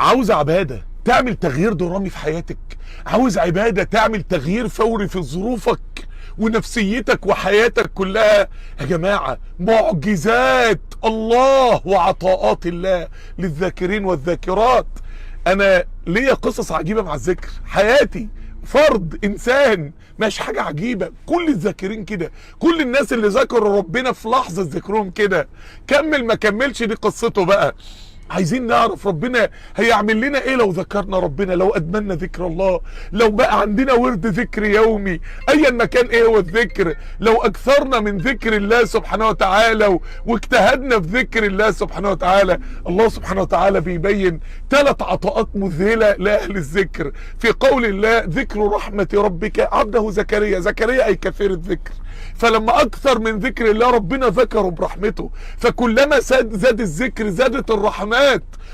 عاوز عبادة تعمل تغيير درامي في حياتك، عاوز عبادة تعمل تغيير فوري في ظروفك ونفسيتك وحياتك كلها. يا جماعة معجزات الله وعطاءات الله للذاكرين والذاكرات. انا ليا قصص عجيبة مع الذكر، حياتي فرد انسان مش حاجة عجيبة، كل الذاكرين كده، كل الناس اللي ذكروا ربنا في لحظة ذكرهم كده. كمل ما كملش دي قصته بقى. عايزين نعرف ربنا هيعمل لنا ايه لو ذكرنا ربنا، لو ادمنا ذكر الله، لو بقى عندنا ورد ذكر يومي ايا ما كان ايه هو الذكر، لو اكثرنا من ذكر الله سبحانه وتعالى واجتهدنا في ذكر الله سبحانه وتعالى. الله سبحانه وتعالى بيبين 3 عطاءات مذهلة لاهل الذكر في قول الله: ذكر رحمة ربك عبده زكريا. زكريا اي كثير الذكر، فلما اكثر من ذكر الله ربنا ذكره برحمته، فكلما زاد الذكر زادت الرحمات.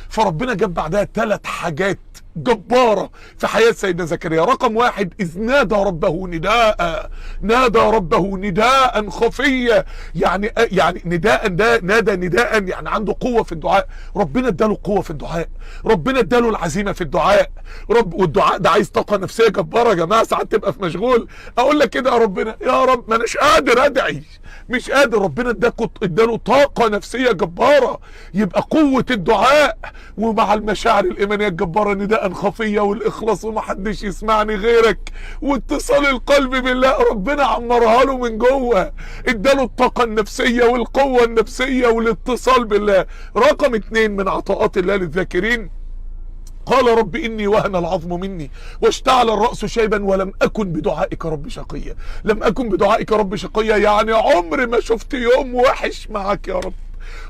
فربنا جاب بعدها 3 حاجات جبارة في حياة سيدنا زكريا. رقم 1: إذ نادى ربه نداء، نادى ربه نداء خفيا. يعني نداء ده نادى نداء يعني عنده قوة في الدعاء. ربنا اداله قوة في الدعاء، ربنا اداله العزيمة في الدعاء. والدعاء ده عايز طاقة نفسية جبارة يا جماعة. ساعات تبقى في مشغول اقول لك كده: يا ربنا يا رب ما اناش قادر ادعي، مش قادر. ربنا اداله طاقة نفسية جبارة. يبقى قوة الدعاء ومع المشاعر الإيمانية الجبارة نداء خفية والإخلاص ومحدش يسمعني غيرك واتصال القلب بالله، ربنا عمرها له من جوه، اداله الطاقة النفسية والقوة النفسية والاتصال بالله. رقم 2 من عطاءات الله للذاكرين: قال رب إني وهن العظم مني واشتعل الرأس شيبا ولم أكن بدعائك رب شقيا. لم أكن بدعائك رب شقيا يعني عمري ما شفت يوم وحش معك يا رب،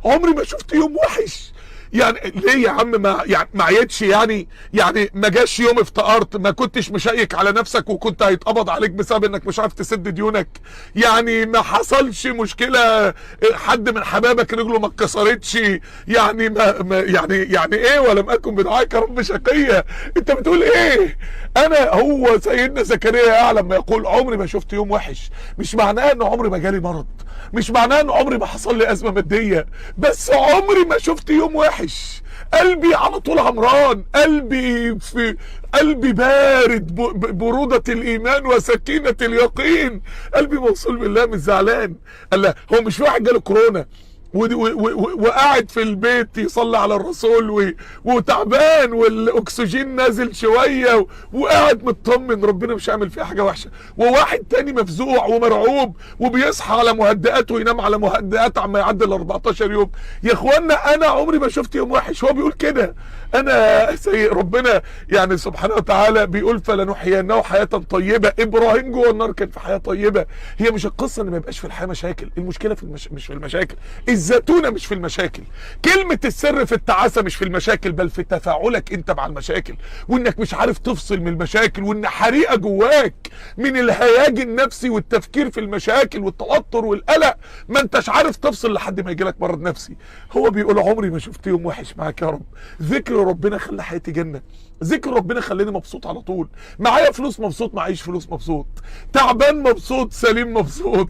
عمري ما شفت يوم وحش. يعني ليه يا عم ما عيتش؟ يعني ما جاش يوم افتقرت، ما كنتش مشيك على نفسك وكنت هيتقبض عليك بسبب انك مش عارف تسد ديونك؟ يعني ما حصلش مشكلة حد من حبابك رجله ما اتكسرتش؟ يعني يعني ايه ولم اكن بدعائك رب شقيا؟ انت بتقول ايه؟ هو سيدنا زكريا يعلم ما يقول: عمري ما شفت يوم وحش. مش معناه ان عمري ما جالي مرض، مش معناه ان عمري ما حصل لي ازمة مادية، بس عمري ما شفت يوم وحش. قلبي على طول عمران، قلبي بارد برودة الايمان وسكينة اليقين، قلبي موصول بالله مش زعلان. الله، هو مش واحد جاله كورونا وقاعد في البيت يصلي على الرسول وتعبان والاكسجين نازل شويه وقاعد مطمن ربنا مش هيعمل فيه حاجه وحشه، وواحد تاني مفزوع ومرعوب وبيصحى على مهدئات وينام على مهدئات عما يعدي ال 14 يوم. يا اخوانا انا عمري ما شفت يوم وحش. هو بيقول كده. انا ربنا يعني سبحانه وتعالى بيقول: فلنحيينه حياه طيبه. ابراهيم جوه النار كان في حياه طيبه. هي مش القصه ان ما يبقاش في الحياه مشاكل، المشكله في مش في المشاكل، الزتونه مش في المشاكل، كلمه السر في التعاسه مش في المشاكل بل في تفاعلك انت مع المشاكل، وانك مش عارف تفصل من المشاكل، وان حريقه جواك من الهياج النفسي والتفكير في المشاكل والتوتر والقلق ما انتش عارف تفصل لحد ما يجيلك مرض نفسي. هو بيقول: عمري ما شفت يوم وحش معاك يا رب. ذكر ربنا خلى حياتي جنه، ذكر ربنا خلاني مبسوط على طول. معايا فلوس مبسوط، معيش فلوس مبسوط، تعبان مبسوط، سليم مبسوط.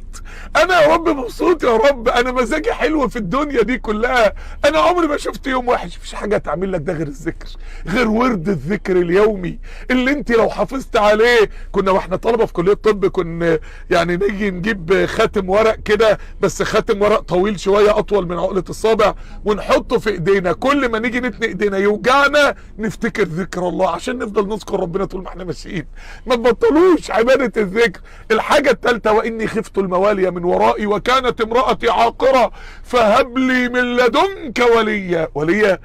انا يا رب مبسوط يا رب، انا مزاجي حلو في الدنيا دي كلها. انا عمري ما شفت يوم وحش. مفيش حاجه تعمل لك ده غير الذكر، غير ورد الذكر اليومي اللي انت لو حافظت عليه. كنا واحنا طلبه في كليه الطب كنا يعني نيجي نجيب خاتم ورق كده، بس خاتم ورق طويل شويه اطول من عقله الصابع، ونحطه في ايدينا. كل ما نيجي نتني ايدينا يوجعنا نفتكر ذكر الله عشان نفضل نذكر ربنا طول ما احنا ماشيين. ما تبطلوش عباده الذكر. الحاجه الثالثه: واني خفت الموالي من ورائي وكانت امرأتي عاقرة فهب لي من لدنك وليا. وليا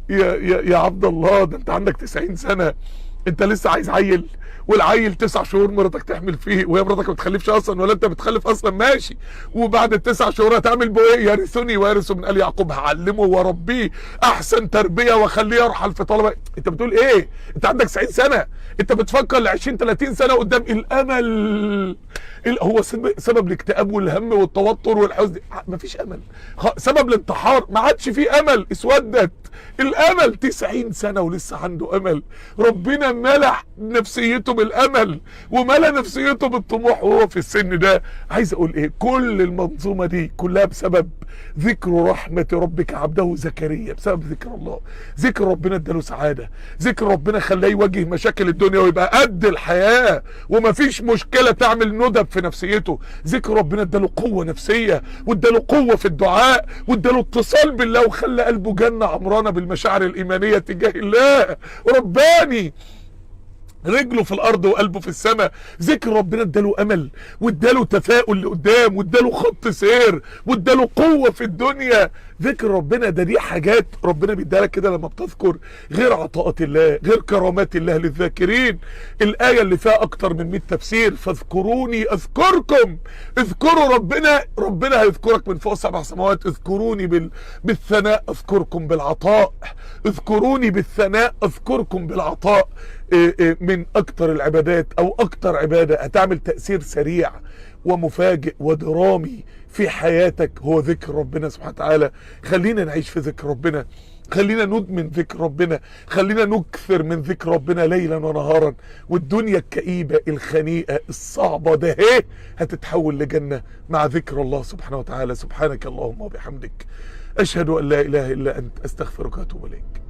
يا عبد الله، ده انت عندك 90 سنة، انت لسه عايز عيل؟ والعيل 9 شهور مراتك تحمل فيه، وهي مراتك ما بتخلفش اصلا ولا انت بتخلف اصلا، ماشي. وبعد ال9 شهور هتعمل بيه ايه؟ يرثني ويرث من ال يعقوب. هعلمه واربيه احسن تربيه واخليه يرحل في طلبه. انت بتقول ايه؟ انت عندك 90 سنه، انت بتفكر ل 20 30 سنه قدام. الامل هو سبب الاكتئاب والهم والتوتر والحزن. مفيش امل. سبب الانتحار ما عادش فيه امل، اسودت. الامل 90 سنة ولسه عنده امل. ربنا ملح نفسيته بالامل وملى نفسيته بالطموح وهو في السن ده. عايز اقول ايه؟ كل المنظومة دي كلها بسبب ذكر رحمة ربك عبده زكريا، بسبب ذكر الله. ذكر ربنا اداله سعادة، ذكر ربنا خلاه يواجه مشاكل الدنيا ويبقى قد الحياة ومفيش مشكلة تعمل ندب في نفسيته. ذكر ربنا اداله قوة نفسية واداله قوة في الدعاء واداله اتصال بالله وخلى قلبه جنة عمرانة بالمشاعر الإيمانية تجاه الله رباني، رجله في الارض وقلبه في السماء. ذكر ربنا اداله امل واداله تفاؤل لقدام واداله خط سير واداله قوه في الدنيا. ذكر ربنا ده دي حاجات ربنا بيديها لك كده لما بتذكر، غير عطاءات الله، غير كرامات الله للذاكرين. الايه اللي فيها اكتر من 100 تفسير، فاذكروني اذكركم. اذكروا ربنا، ربنا هيذكرك من فوق 7 سماوات. اذكروني بالثناء اذكركم بالعطاء، اذكروني بالثناء اذكركم بالعطاء. من اكتر العبادات او اكتر عبادة هتعمل تأثير سريع ومفاجئ ودرامي في حياتك هو ذكر ربنا سبحانه وتعالى. خلينا نعيش في ذكر ربنا، خلينا ندمن ذكر ربنا، خلينا نكثر من ذكر ربنا ليلا ونهارا. والدنيا الكئيبة الخنيئة الصعبة ده هتتحول لجنة مع ذكر الله سبحانه وتعالى. سبحانك اللهم وبحمدك، اشهد ان لا اله الا انت، استغفرك واتوب اليك.